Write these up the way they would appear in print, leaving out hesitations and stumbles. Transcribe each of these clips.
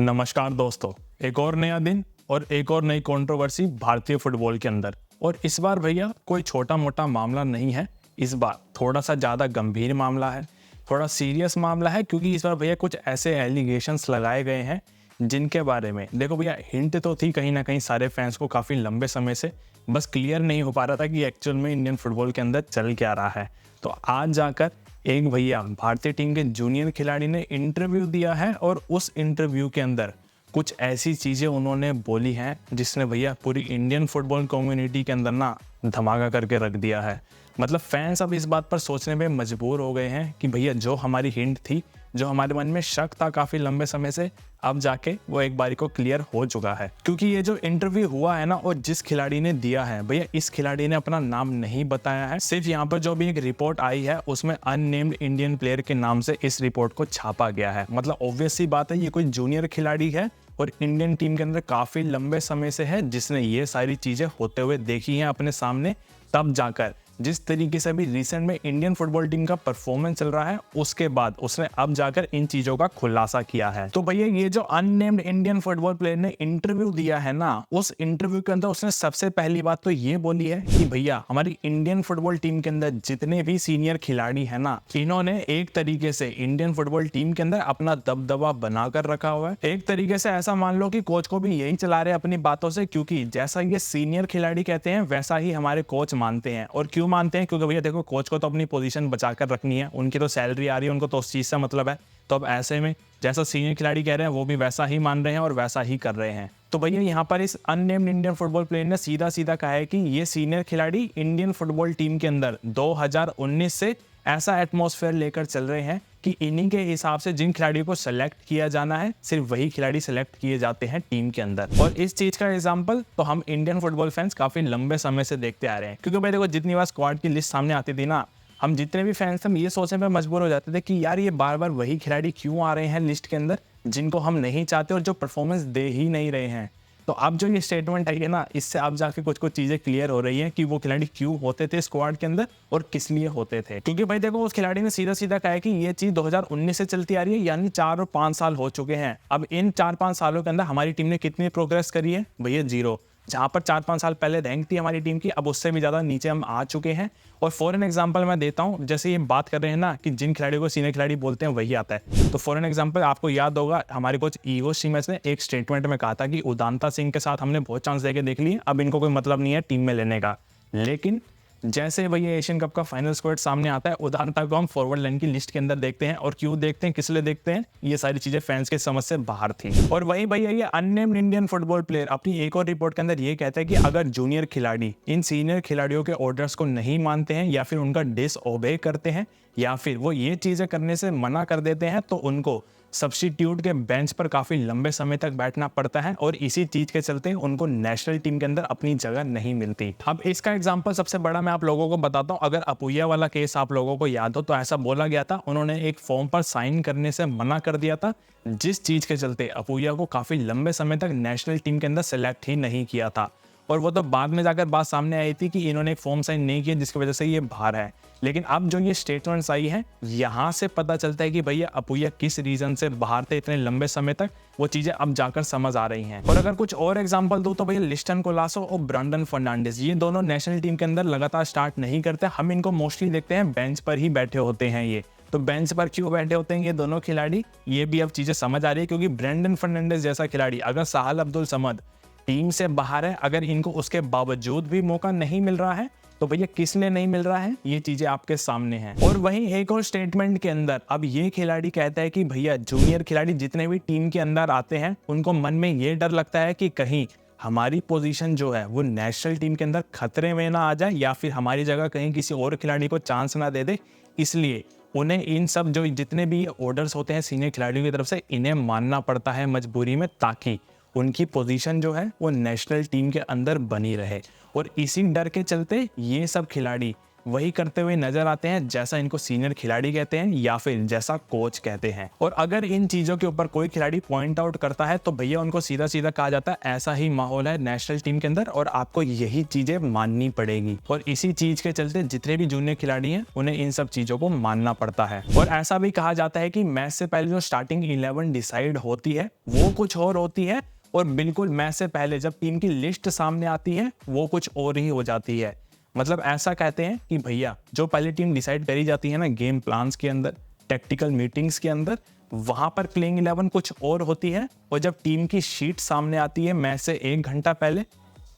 नमस्कार दोस्तों, एक और नया दिन और एक और नई कंट्रोवर्सी भारतीय फुटबॉल के अंदर। और इस बार भैया कोई छोटा मोटा मामला नहीं है, इस बार थोड़ा सा ज़्यादा गंभीर मामला है, थोड़ा सीरियस मामला है, क्योंकि इस बार भैया कुछ ऐसे एलिगेशंस लगाए गए हैं जिनके बारे में देखो भैया हिंट तो थी कहीं ना कहीं सारे फैंस को काफ़ी लंबे समय से, बस क्लियर नहीं हो पा रहा था कि एक्चुअल में इंडियन फुटबॉल के अंदर चल क्या रहा है। तो आज जाकर एक भैया भारतीय टीम के जूनियर खिलाड़ी ने इंटरव्यू दिया है और उस इंटरव्यू के अंदर कुछ ऐसी चीज़ें उन्होंने बोली हैं जिसने भैया पूरी इंडियन फुटबॉल कम्युनिटी के अंदर ना धमाका करके रख दिया है। मतलब फैंस अब इस बात पर सोचने में मजबूर हो गए हैं कि भैया जो हमारी हिंट थी, जो हमारे मन में शक था काफ़ी लंबे समय से, अब जाके वो एक बारी को क्लियर हो चुका है। क्योंकि ये जो इंटरव्यू हुआ है ना, और जिस खिलाड़ी ने दिया है भैया, इस खिलाड़ी ने अपना नाम नहीं बताया है। सिर्फ यहाँ पर जो भी एक रिपोर्ट आई है उसमें अननेम्ड इंडियन प्लेयर के नाम से इस रिपोर्ट को छापा गया है। मतलब ऑब्वियस सी बात है, ये कोई जूनियर खिलाड़ी है और इंडियन टीम के अंदर काफ़ी लंबे समय से है, जिसने ये सारी चीज़ें होते हुए देखी हैं अपने सामने। तब जाकर जिस तरीके से अभी रिसेंट में इंडियन फुटबॉल टीम का परफॉर्मेंस चल रहा है, उसके बाद उसने अब जाकर इन चीजों का खुलासा किया है। तो भैया ये जो अननेम्ड इंडियन फुटबॉल प्लेयर ने इंटरव्यू दिया है ना, उस इंटरव्यू के अंदर उसने सबसे पहली बात तो ये बोली है कि भैया हमारी इंडियन फुटबॉल टीम के अंदर जितने भी सीनियर खिलाड़ी है ना, इन्होंने एक तरीके से इंडियन फुटबॉल टीम के अंदर अपना दबदबा बनाकर रखा हुआ है। एक तरीके से ऐसा मान लो कि कोच को भी यही चला रहे अपनी बातों से, क्योंकि जैसा ये सीनियर खिलाड़ी कहते हैं वैसा ही हमारे कोच मानते हैं। और क्यों मानते हैं? क्योंकि भैया देखो, कोच को तो अपनी पोजीशन बचाकर रखनी है, उनकी तो सैलरी आ रही है, उनको तो उस चीज से मतलब है। तो अब ऐसे में जैसा सीनियर खिलाड़ी कह रहे हैं वो भी वैसा ही मान रहे हैं और वैसा ही कर रहे हैं। तो भैया यहाँ पर इस अननेम्ड इंडियन फुटबॉल प्लेयर ने सीधा सीधा कहा है कि ये सीनियर खिलाड़ी इंडियन फुटबॉल टीम के अंदर 2019 से ऐसा एटमॉस्फेयर लेकर चल रहे हैं कि इन्हीं के हिसाब से जिन खिलाड़ियों को सेलेक्ट किया जाना है, सिर्फ वही खिलाड़ी सेलेक्ट किए जाते हैं टीम के अंदर। और इस चीज का एग्जांपल तो हम इंडियन फुटबॉल फैंस काफी लंबे समय से देखते आ रहे हैं। क्योंकि भाई देखो, जितनी बार स्क्वाड की लिस्ट सामने आती थी ना, हम जितने भी फैंस हम ये सोचने पर मजबूर हो जाते थे कि यार ये बार बार वही खिलाड़ी क्यों आ रहे हैं लिस्ट के अंदर जिनको हम नहीं चाहते और जो परफॉर्मेंस दे ही नहीं रहे हैं। तो अब जो ये स्टेटमेंट आई है ना, इससे अब जाके कुछ कुछ चीजें क्लियर हो रही हैं कि वो खिलाड़ी क्यों होते थे स्क्वाड के अंदर और किस लिए होते थे। क्योंकि भाई देखो, उस खिलाड़ी ने सीधा सीधा कहा है कि ये चीज 2019 से चलती आ रही है, यानी 4 और 5 साल हो चुके हैं। अब इन 4-5 सालों के अंदर हमारी टीम ने कितनी प्रोग्रेस करी है भैया? 0। जहां पर 4-5 साल पहले रैंक थी हमारी टीम की, अब उससे भी ज्यादा नीचे हम आ चुके हैं। और फॉर एन एग्जाम्पल मैं देता हूं, जैसे ये बात कर रहे हैं ना कि जिन खिलाड़ियों को सीनियर खिलाड़ी बोलते हैं वही आता है, तो फॉर एन एग्जाम्पल आपको याद होगा हमारे कोच ईगो शिमेस ने एक स्टेटमेंट में कहा था कि उदांता सिंह के साथ हमने बहुत चांस देके देख लिए, अब इनको कोई मतलब नहीं है टीम में लेने का। लेकिन जैसे भैया एशियन कप का फाइनल स्क्वाड सामने आता है, उदांता को हम फॉरवर्ड लाइन की लिस्ट के अंदर देखते हैं। और क्यों देखते हैं, किस लिए देखते हैं, ये सारी चीजें फैंस के समझ से बाहर थी। और वही भैया ये अननेम्ड इंडियन फुटबॉल प्लेयर अपनी एक और रिपोर्ट के अंदर ये कहता है कि अगर जूनियर खिलाड़ी इन सीनियर खिलाड़ियों के ऑर्डर्स को नहीं मानते हैं, या फिर उनका डिसओबे करते हैं, या फिर वो ये चीजें करने से मना कर देते हैं, तो उनको सब्स्टिट्यूट के बेंच पर काफी लंबे समय तक बैठना पड़ता है। और इसी चीज के चलते उनको नेशनल टीम के अंदर अपनी जगह नहीं मिलती। अब इसका एग्जांपल सबसे बड़ा मैं आप लोगों को बताता हूं। अगर अपूया वाला केस आप लोगों को याद हो, तो ऐसा बोला गया था, उन्होंने एक फॉर्म पर साइन करने से मना कर दिया था, जिस चीज के चलते अपूया को काफी लंबे समय तक नेशनल टीम के अंदर सेलेक्ट ही नहीं किया था। और वो तो बाद में जाकर बात सामने आई थी कि इन्होंने एक फॉर्म साइन नहीं किया, जिसकी वजह से ये बाहर है। लेकिन अब जो ये स्टेटमेंट्स आई हैं, यहाँ से पता चलता है कि भैया अपूया किस रीजन से बाहर थे इतने लंबे समय तक, वो चीजें अब जाकर समझ आ रही हैं। और अगर कुछ और एग्जांपल दूं तो भैया लिस्टन कोलासो और ब्रैंडन फर्नांडिस, ये दोनों नेशनल टीम के अंदर लगातार स्टार्ट नहीं करते। हम इनको मोस्टली देखते हैं बेंच पर ही बैठे होते हैं। ये तो बेंच पर क्यों बैठे होते हैं ये दोनों खिलाड़ी, ये भी अब चीजें समझ आ रही है। क्योंकि ब्रैंडन फर्नांडिस जैसा खिलाड़ी अगर साहल अब्दुल समद टीम से बाहर है, अगर इनको उसके बावजूद भी मौका नहीं मिल रहा है, तो भैया किस लिए नहीं मिल रहा है, ये चीजें आपके सामने हैं। और वहीं एक और स्टेटमेंट के अंदर अब ये खिलाड़ी कहता है कि भैया जूनियर खिलाड़ी जितने भी टीम के अंदर आते हैं, उनको मन में ये डर लगता है कि कहीं हमारी पोजीशन जो है वो नेशनल टीम के अंदर खतरे में ना आ जाए, या फिर हमारी जगह कहीं किसी और खिलाड़ी को चांस ना दे दे। इसलिए उन्हें इन सब जो जितने भी ऑर्डर्स होते हैं सीनियर खिलाड़ियों की तरफ से, इन्हें मानना पड़ता है मजबूरी में, ताकि उनकी पोजीशन जो है वो नेशनल टीम के अंदर बनी रहे। और इसी डर के चलते ये सब खिलाड़ी वही करते हुए नजर आते हैं जैसा इनको सीनियर खिलाड़ी कहते हैं या फिर जैसा कोच कहते हैं। और अगर इन चीजों के ऊपर कोई खिलाड़ी पॉइंट आउट करता है तो भैया उनको सीधा सीधा कहा जाता है ऐसा ही माहौल है नेशनल टीम के अंदर और आपको यही चीजें माननी पड़ेगी। और इसी चीज के चलते जितने भी जूनियर खिलाड़ी हैं उन्हें इन सब चीजों को मानना पड़ता है। और ऐसा भी कहा जाता है कि मैच से पहले जो स्टार्टिंग 11 डिसाइड होती है वो कुछ और होती है और बिल्कुल मैच से पहले जब टीम की लिस्ट सामने आती है वो कुछ और ही हो जाती है। मतलब ऐसा कहते हैं कि भैया जो पहले टीम डिसाइड करी जाती है ना गेम प्लान्स के अंदर, टैक्टिकल मीटिंग्स के अंदर, वहां पर प्लेइंग 11 कुछ और होती है और जब टीम की शीट सामने आती है मैच से 1 घंटा पहले,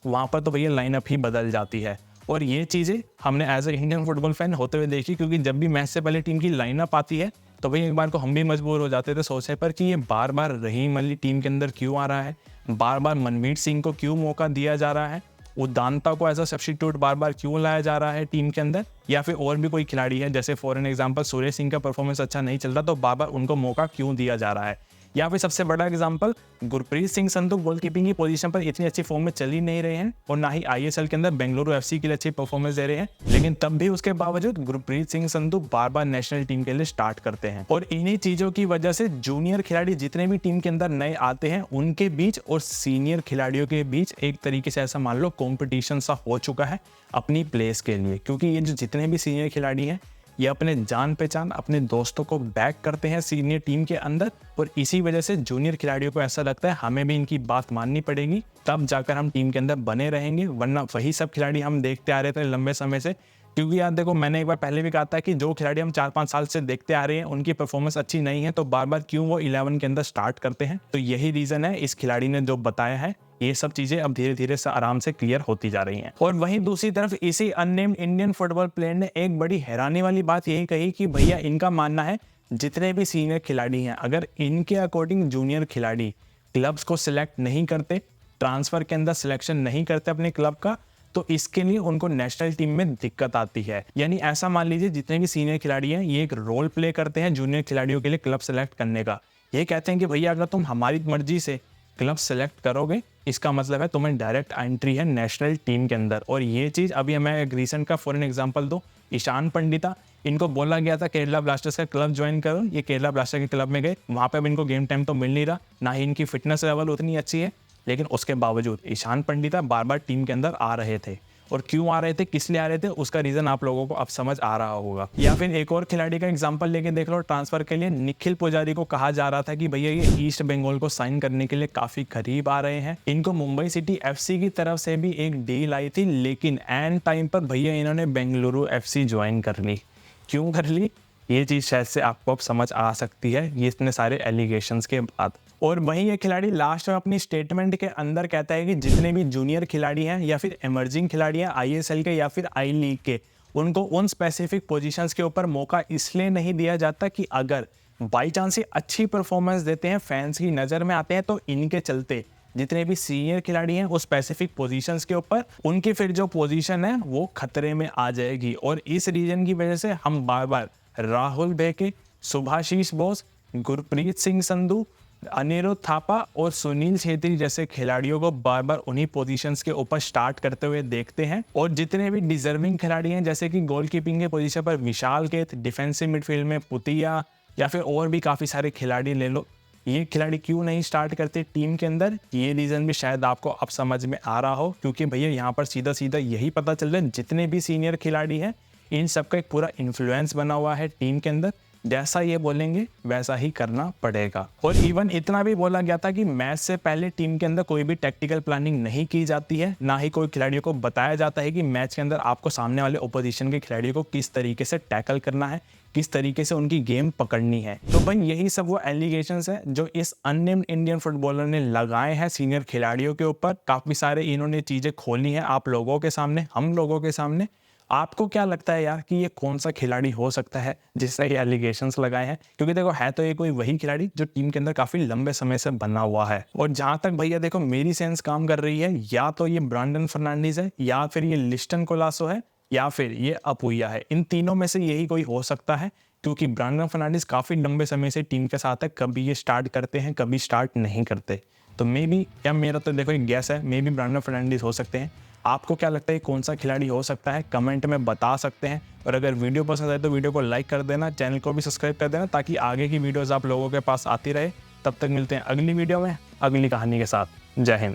वहां पर तो भैया लाइनअप ही बदल जाती है। और ये चीजें हमने as a Indian football fan होते हुए देखी, क्योंकि जब भी मैच से पहले टीम की लाइनअप आती है तो भाई एक बार को हम भी मजबूर हो जाते थे सोचने पर कि ये बार बार रहीम अली टीम के अंदर क्यों आ रहा है, बार बार मनमीत सिंह को क्यों मौका दिया जा रहा है, उदांता को एज अ सब्स्टिट्यूट बार बार क्यों लाया जा रहा है टीम के अंदर, या फिर और भी कोई खिलाड़ी है जैसे for an example Suresh Singh का परफॉर्मेंस अच्छा नहीं चल रहा तो बार बार उनको मौका क्यों दिया जा रहा है। या फिर सबसे बड़ा एग्जांपल गुरप्रीत सिंह संधू गोलकीपिंग की पोजीशन पर इतनी अच्छी फॉर्म में चल ही नहीं रहे हैं और ना ही आईएसएल के अंदर बेंगलुरु एफसी के लिए अच्छी परफॉर्मेंस दे रहे हैं, लेकिन तब भी उसके बावजूद गुरप्रीत सिंह संधू बार बार नेशनल टीम के लिए स्टार्ट करते हैं। और इन्हीं चीजों की वजह से जूनियर खिलाड़ी जितने भी टीम के अंदर नए आते हैं उनके बीच और सीनियर खिलाड़ियों के बीच एक तरीके से ऐसा मान लो कॉम्पिटिशन सा हो चुका है अपनी प्लेस के लिए, क्योंकि ये जो जितने भी सीनियर खिलाड़ी हैं ये अपने जान पहचान अपने दोस्तों को बैक करते हैं सीनियर टीम के अंदर और इसी वजह से जूनियर खिलाड़ियों को ऐसा लगता है हमें भी इनकी बात माननी पड़ेगी तब जाकर हम टीम के अंदर बने रहेंगे, वरना वही सब खिलाड़ी हम देखते आ रहे थे लंबे समय से। क्योंकि यार देखो मैंने एक बार पहले भी कहा था कि जो खिलाड़ी हम 4-5 साल से देखते आ रहे हैं उनकी परफॉर्मेंस अच्छी नहीं है तो बार बार क्यों वो 11 के अंदर स्टार्ट करते हैं। तो यही रीजन है इस खिलाड़ी ने जो बताया है, ये सब चीजें अब धीरे धीरे से आराम से क्लियर होती जा रही हैं। और वहीं दूसरी तरफ इसी अननेम्ड इंडियन फुटबॉल प्लेयर ने एक बड़ी हैरानी वाली बात यही कही कि भैया इनका मानना है जितने भी सीनियर खिलाड़ी हैं अगर इनके अकॉर्डिंग जूनियर खिलाड़ी क्लब्स को सिलेक्ट नहीं करते, ट्रांसफर के अंदर सिलेक्शन नहीं करते अपने क्लब का, तो इसके लिए उनको नेशनल टीम में दिक्कत आती है। यानी ऐसा मान लीजिए जितने भी सीनियर खिलाड़ी हैं ये एक रोल प्ले करते हैं जूनियर खिलाड़ियों के लिए क्लब सेलेक्ट करने का। ये कहते हैं कि भैया अगर तुम हमारी मर्जी से क्लब सेलेक्ट करोगे इसका मतलब है तुम्हें डायरेक्ट एंट्री है नेशनल टीम के अंदर। और ये चीज़ अभी मैं एक रिसेंट का फॉर एन एग्जांपल दूं, ईशान पंडिता, इनको बोला गया था केरला ब्लास्टर्स का क्लब ज्वाइन करो, ये केरला ब्लास्टर के क्लब में गए, वहाँ पे अब इनको गेम टाइम तो मिल नहीं रहा, ना ही इनकी फिटनेस लेवल उतनी अच्छी है, लेकिन उसके बावजूद ईशान पंडिता बार बार टीम के अंदर आ रहे थे। और क्यों आ रहे थे, किस लिए आ रहे थे, उसका रीजन आप लोगों को अब समझ आ रहा होगा। या फिर एक और खिलाड़ी का एग्जांपल लेके देख लो, ट्रांसफर के लिए निखिल पुजारी को कहा जा रहा था कि भैया ये ईस्ट बंगाल को साइन करने के लिए काफी करीब आ रहे हैं, इनको मुंबई सिटी एफसी की तरफ से भी एक डील आई थी, लेकिन एंड टाइम पर भैया इन्होंने बेंगलुरु एफसी ज्वाइन कर ली। क्यों कर ली, ये चीज शायद से आपको अब समझ आ सकती है ये इतने सारे एलिगेशंस के बाद। और वहीं ये खिलाड़ी लास्ट में अपनी स्टेटमेंट के अंदर कहता है कि जितने भी जूनियर खिलाड़ी हैं या फिर इमर्जिंग खिलाड़ी हैं आईएसएल के या फिर आई लीग के, उनको उन स्पेसिफिक पोजीशंस के ऊपर मौका इसलिए नहीं दिया जाता कि अगर बाई चांस ही अच्छी परफॉर्मेंस देते हैं, फैंस की नज़र में आते हैं, तो इनके चलते जितने भी सीनियर खिलाड़ी हैं उस स्पेसिफिक पोजीशंस के ऊपर उनकी फिर जो पोजीशन है वो खतरे में आ जाएगी। और इस रीजन की वजह से हम बार बार राहुल बेके, सुभाशीष बोस, गुरप्रीत सिंह संधू, अनिरुद्ध थापा और सुनील छेत्री जैसे खिलाड़ियों को बार बार उन्हीं पोजीशंस के ऊपर स्टार्ट करते हुए देखते हैं। और जितने भी डिजर्विंग खिलाड़ी हैं जैसे कि गोलकीपिंग के पोजीशन पर विशाल केत, डिफेंसिव मिडफील्ड में पुतिया या फिर और भी काफ़ी सारे खिलाड़ी ले लो, ये खिलाड़ी क्यों नहीं स्टार्ट करते टीम के अंदर, ये रीज़न भी शायद आपको अब समझ में आ रहा हो। क्योंकि भैया यहाँ पर सीधा सीधा यही पता चल रहा है जितने भी सीनियर खिलाड़ी हैं इन सबका एक पूरा इन्फ्लुएंस बना हुआ है टीम के अंदर, जैसा ये बोलेंगे वैसा ही करना पड़ेगा। और इवन इतना भी बोला गया था कि मैच से पहले टीम के अंदर कोई भी टेक्टिकल प्लानिंग नहीं की जाती है, ना ही कोई खिलाड़ियों को बताया जाता है कि मैच के अंदर आपको सामने वाले ओपोजिशन के खिलाड़ियों को किस तरीके से टैकल करना है, किस तरीके से उनकी गेम पकड़नी है। तो भाई यही सब वो एलिगेशंस है जो इस अननेम्ड इंडियन फुटबॉलर ने लगाए हैं सीनियर खिलाड़ियों के ऊपर। काफ़ी सारे इन्होंने चीज़ें खोली हैं आप लोगों के सामने, हम लोगों के सामने। आपको क्या लगता है यार कि ये कौन सा खिलाड़ी हो सकता है जिससे ये एलिगेशंस लगाए हैं? क्योंकि देखो है तो ये कोई वही खिलाड़ी जो टीम के अंदर काफी लंबे समय से बना हुआ है। और जहां तक भैया देखो मेरी सेंस काम कर रही है, या तो ये ब्रांडन फर्नांडीज है, या फिर ये लिस्टन कोलासो है, या फिर ये अपुया है। इन तीनों में से यही कोई हो सकता है, क्योंकि ब्रांडन फर्नांडीज काफी लंबे समय से टीम के साथ है, कभी ये स्टार्ट करते हैं कभी स्टार्ट नहीं करते। तो मे बी, या मेरा तो देखो एक गैस है, मे बी ब्रांडन फर्नांडीज हो सकते हैं। आपको क्या लगता है कौन सा खिलाड़ी हो सकता है, कमेंट में बता सकते हैं। और अगर वीडियो पसंद आए तो वीडियो को लाइक कर देना, चैनल को भी सब्सक्राइब कर देना, ताकि आगे की वीडियोज़ आप लोगों के पास आती रहे। तब तक मिलते हैं अगली वीडियो में अगली कहानी के साथ। जय हिंद।